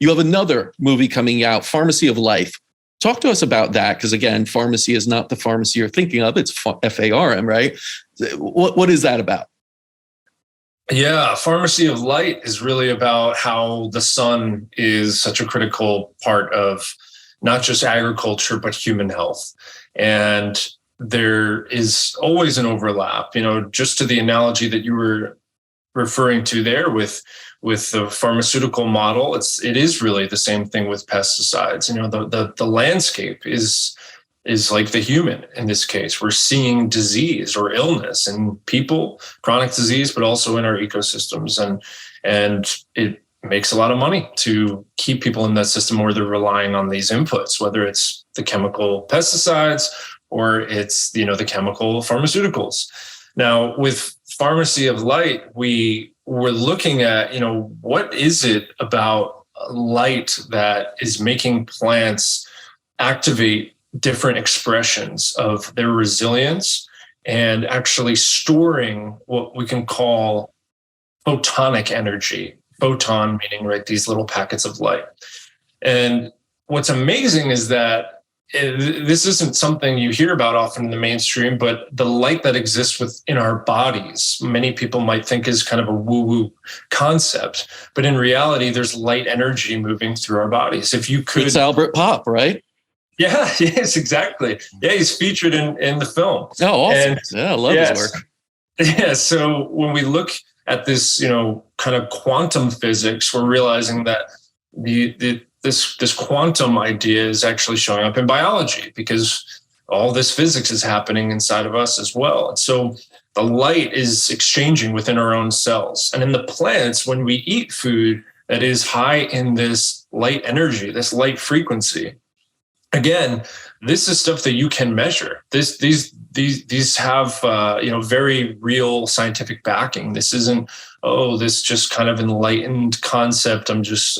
You have another movie coming out, Pharmacy of Life. Talk to us about that, because again, pharmacy is not the pharmacy you're thinking of. It's FARM, right? What is that about? Yeah, Pharmacy of Light is really about how the sun is such a critical part of not just agriculture, but human health. And there is always an overlap, just to the analogy that you were referring to there with the pharmaceutical model. It is really the same thing with pesticides. The landscape is like the human in this case. We're seeing disease or illness in people, chronic disease, but also in our ecosystems. And it makes a lot of money to keep people in that system where they're relying on these inputs, whether it's the chemical pesticides or it's, the chemical pharmaceuticals. Now, with Pharmacy of Light, we're looking at, what is it about light that is making plants activate different expressions of their resilience and actually storing what we can call photonic energy. Photon meaning, right, these little packets of light. And what's amazing is that this isn't something you hear about often in the mainstream, but the light that exists within our bodies, many people might think is kind of a woo-woo concept. But in reality, there's light energy moving through our bodies. If you could... It's Albert Pop, right? Yeah, yes, exactly. Yeah, he's featured in the film. Oh, awesome. I love his work. Yeah, so when we look at this, kind of quantum physics, we're realizing that this quantum idea is actually showing up in biology because all this physics is happening inside of us as well. And so the light is exchanging within our own cells. And in the plants, when we eat food that is high in this light energy, this light frequency, again, this is stuff that you can measure. These have very real scientific backing. This isn't, this just kind of enlightened concept. I'm just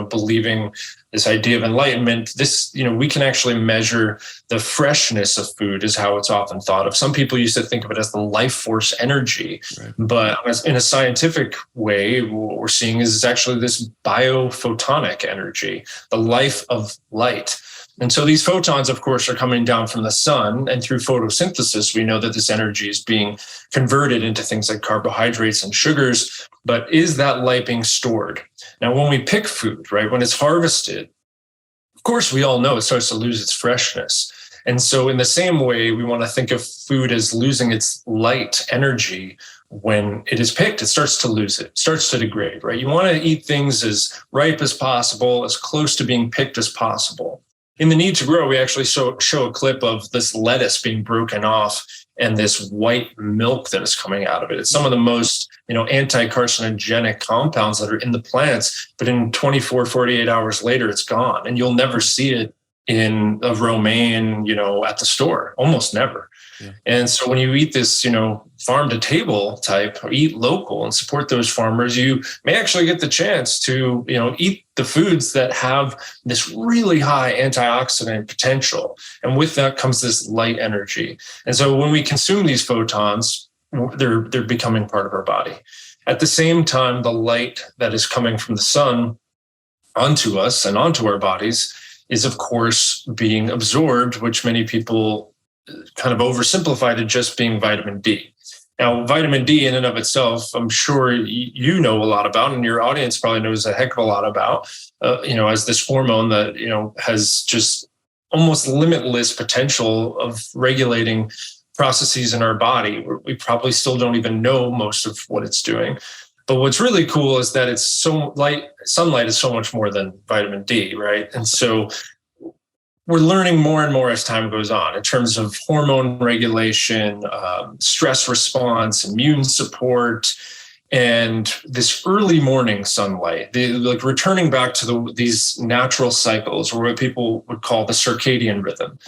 believing this idea of enlightenment. This, we can actually measure the freshness of food is how it's often thought of. Some people used to think of it as the life force energy, right. But in a scientific way, what we're seeing is it's actually this biophotonic energy, the life of light. And so these photons, of course, are coming down from the sun, and through photosynthesis, we know that this energy is being converted into things like carbohydrates and sugars. But is that light being stored? Now, when we pick food, right, when it's harvested, of course, we all know it starts to lose its freshness. And so in the same way, we want to think of food as losing its light energy. When it is picked, it starts to lose it, starts to degrade, right? You want to eat things as ripe as possible, as close to being picked as possible. In the Need to Grow, we actually show a clip of this lettuce being broken off and this white milk that is coming out of it. It's some of the most, anti-carcinogenic compounds that are in the plants, but in 24, 48 hours later, it's gone. And you'll never see it in a romaine, at the store, almost never. Yeah. And so when you eat this, farm to table type, or eat local and support those farmers, you may actually get the chance to, eat the foods that have this really high antioxidant potential. And with that comes this light energy. And so when we consume these photons, they're becoming part of our body. At the same time, the light that is coming from the sun onto us and onto our bodies is, of course, being absorbed, which many people kind of oversimplified it just being vitamin D. Now, vitamin D in and of itself, I'm sure you know a lot about, and your audience probably knows a heck of a lot about, as this hormone that, has just almost limitless potential of regulating processes in our body. We probably still don't even know most of what it's doing. But what's really cool is that it's sunlight is so much more than vitamin D, right? And so we're learning more and more as time goes on in terms of hormone regulation, stress response, immune support, and this early morning sunlight, returning back to these natural cycles, or what people would call the circadian rhythm.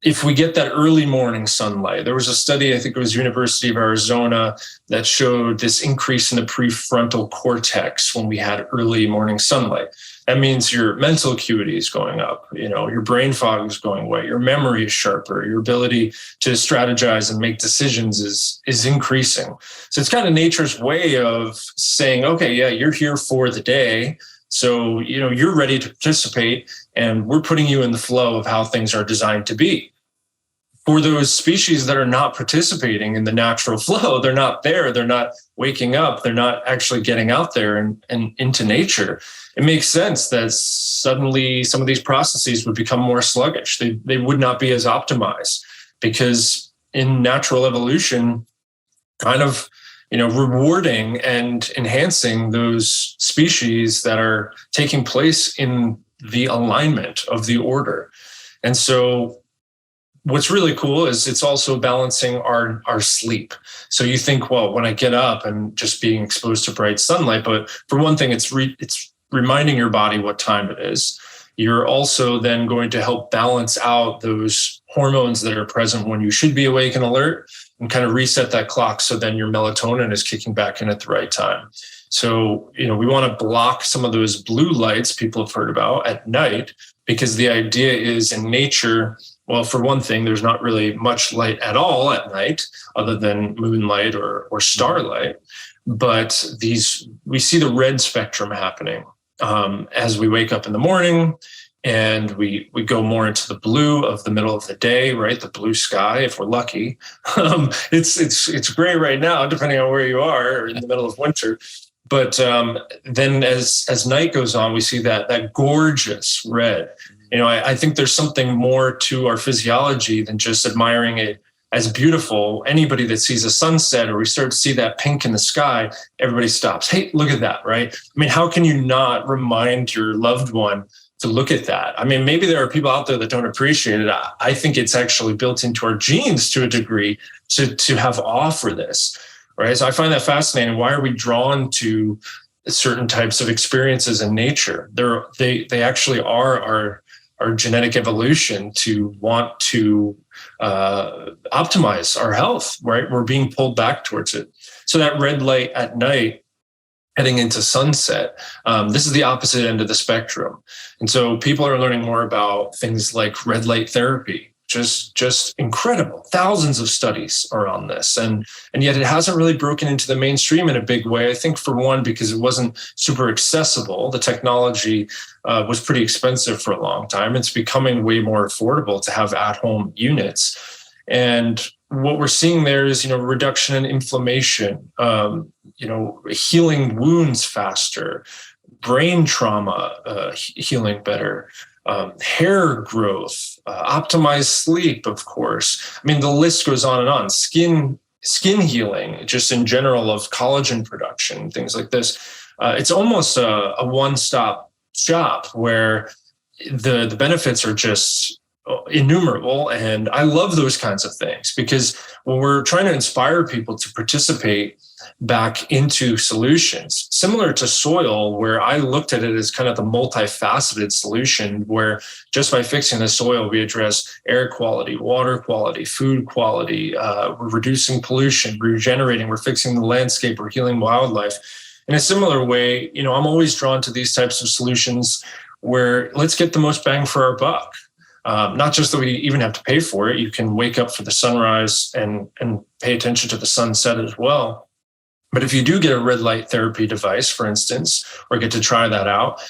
If we get that early morning sunlight, there was a study, I think it was University of Arizona, that showed this increase in the prefrontal cortex when we had early morning sunlight. That means your mental acuity is going up, your brain fog is going away, your memory is sharper, your ability to strategize and make decisions is increasing. So it's kind of nature's way of saying, okay, yeah, you're here for the day, So, you're ready to participate, and we're putting you in the flow of how things are designed to be. For those species that are not participating in the natural flow, they're not there, they're not waking up, they're not actually getting out there and into nature. It makes sense that suddenly some of these processes would become more sluggish. They would not be as optimized, because in natural evolution, kind of, rewarding and enhancing those species that are taking place in the alignment of the order. And so what's really cool is it's also balancing our sleep. So you think, well, when I get up, I'm just being exposed to bright sunlight. But for one thing, it's reminding your body what time it is. You're also then going to help balance out those hormones that are present when you should be awake and alert, and kind of reset that clock so then your melatonin is kicking back in at the right time. So, we want to block some of those blue lights people have heard about at night, because the idea is in nature, well, for one thing, there's not really much light at all at night other than moonlight or starlight. But we see the red spectrum happening as we wake up in the morning, and we go more into the blue of the middle of the day, right? The blue sky, if we're lucky. It's gray right now, depending on where you are, or in the middle of winter. But then as night goes on, we see that gorgeous red. I think there's something more to our physiology than just admiring it as beautiful. Anybody that sees a sunset, or we start to see that pink in the sky, everybody stops. Hey, look at that, right? I mean, how can you not remind your loved one to look at that? I mean, maybe there are people out there that don't appreciate it. I think it's actually built into our genes to a degree to have awe for this, right? So I find that fascinating. Why are we drawn to certain types of experiences in nature? They actually are our genetic evolution to want to optimize our health, right? We're being pulled back towards it. So that red light at night heading into sunset, this is the opposite end of the spectrum. And so people are learning more about things like red light therapy, just incredible. Thousands of studies are on this. And yet it hasn't really broken into the mainstream in a big way. I think for one, because it wasn't super accessible. The technology was pretty expensive for a long time. It's becoming way more affordable to have at-home units. And what we're seeing there is, reduction in inflammation, healing wounds faster, brain trauma healing better, hair growth, optimized sleep, of course. I mean, the list goes on and on. Skin healing, just in general, of collagen production, things like this. It's almost a one-stop shop where the benefits are just innumerable. And I love those kinds of things, because when we're trying to inspire people to participate back into solutions, similar to soil, where I looked at it as kind of the multifaceted solution, where just by fixing the soil, we address air quality, water quality, food quality, we're reducing pollution, regenerating, we're fixing the landscape, we're healing wildlife. In a similar way, I'm always drawn to these types of solutions where let's get the most bang for our buck. Not just that we even have to pay for it. You can wake up for the sunrise and pay attention to the sunset as well. But if you do get a red light therapy device, for instance, or get to try that out,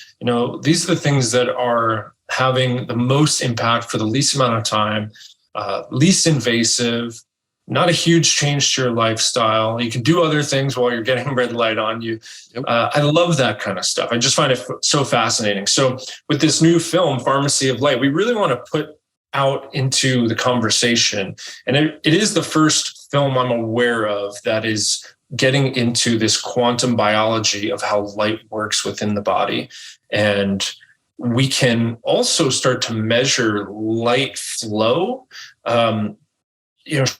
these are the things that are having the most impact for the least amount of time, least invasive, not a huge change to your lifestyle. You can do other things while you're getting red light on you. Yep. I love that kind of stuff. I just find it so fascinating. So with this new film, Farmacy of Light, we really want to put out into the conversation. And it is the first film I'm aware of that is getting into this quantum biology of how light works within the body. And we can also start to measure light flow,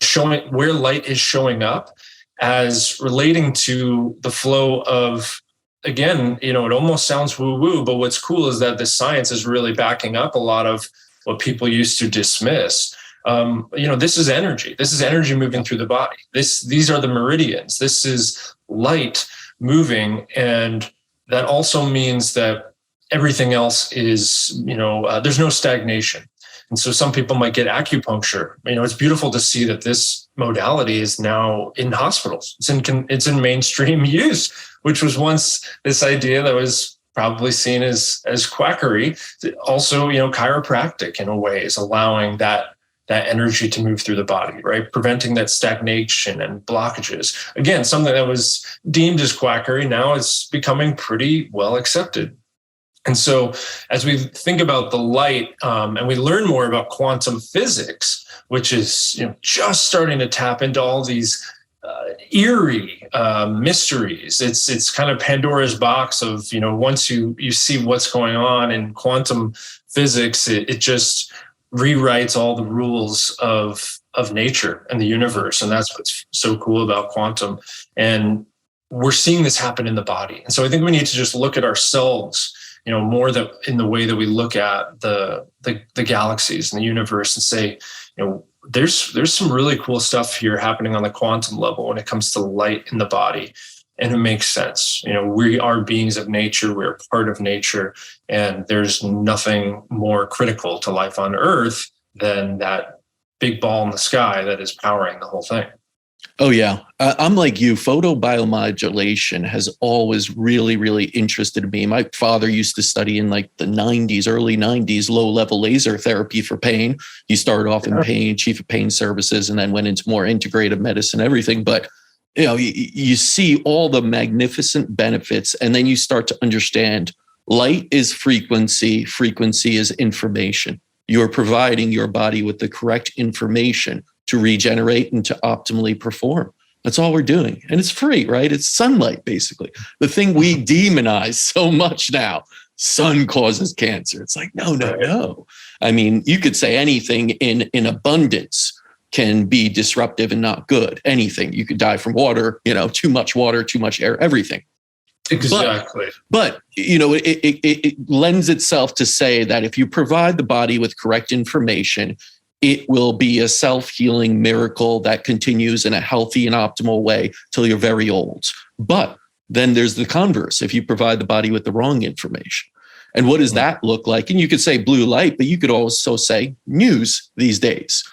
showing where light is showing up as relating to the flow of, again, it almost sounds woo-woo, but what's cool is that the science is really backing up a lot of what people used to dismiss. This is energy. This is energy moving through the body. These are the meridians. This is light moving. And that also means that everything else is, there's no stagnation. And so some people might get acupuncture. It's beautiful to see that this modality is now in hospitals. It's in mainstream use, which was once this idea that was probably seen as quackery. Also, chiropractic in a way is allowing that energy to move through the body, right? Preventing that stagnation and blockages. Again, something that was deemed as quackery, now it's becoming pretty well accepted. And so as we think about the light, and we learn more about quantum physics, which is just starting to tap into all these eerie mysteries. It's kind of Pandora's box of, once you see what's going on in quantum physics, it just rewrites all the rules of nature and the universe. And that's what's so cool about quantum. And we're seeing this happen in the body. And so I think we need to just look at ourselves, more that in the way that we look at the galaxies and the universe, and say, there's some really cool stuff here happening on the quantum level when it comes to light in the body. And it makes sense. We are beings of nature. We're part of nature. And there's nothing more critical to life on Earth than that big ball in the sky that is powering the whole thing. Oh, yeah. I'm like you. Photobiomodulation has always really, really interested me. My father used to study in like the 90s, early 90s, low-level laser therapy for pain. He started off in pain, chief of pain services, and then went into more integrative medicine, everything. But you see all the magnificent benefits, and then you start to understand light is frequency, frequency is information. You're providing your body with the correct information to regenerate and to optimally perform. That's all we're doing. And it's free, right? It's sunlight, basically. The thing we demonize so much now, sun causes cancer. It's like, no. I mean, you could say anything in abundance can be disruptive and not good. Anything. You could die from water, too much water, too much air, everything. Exactly. But it lends itself to say that if you provide the body with correct information, it will be a self-healing miracle that continues in a healthy and optimal way till you're very old. But then there's the converse. If you provide the body with the wrong information, and what does that look like? And you could say blue light, but you could also say news these days.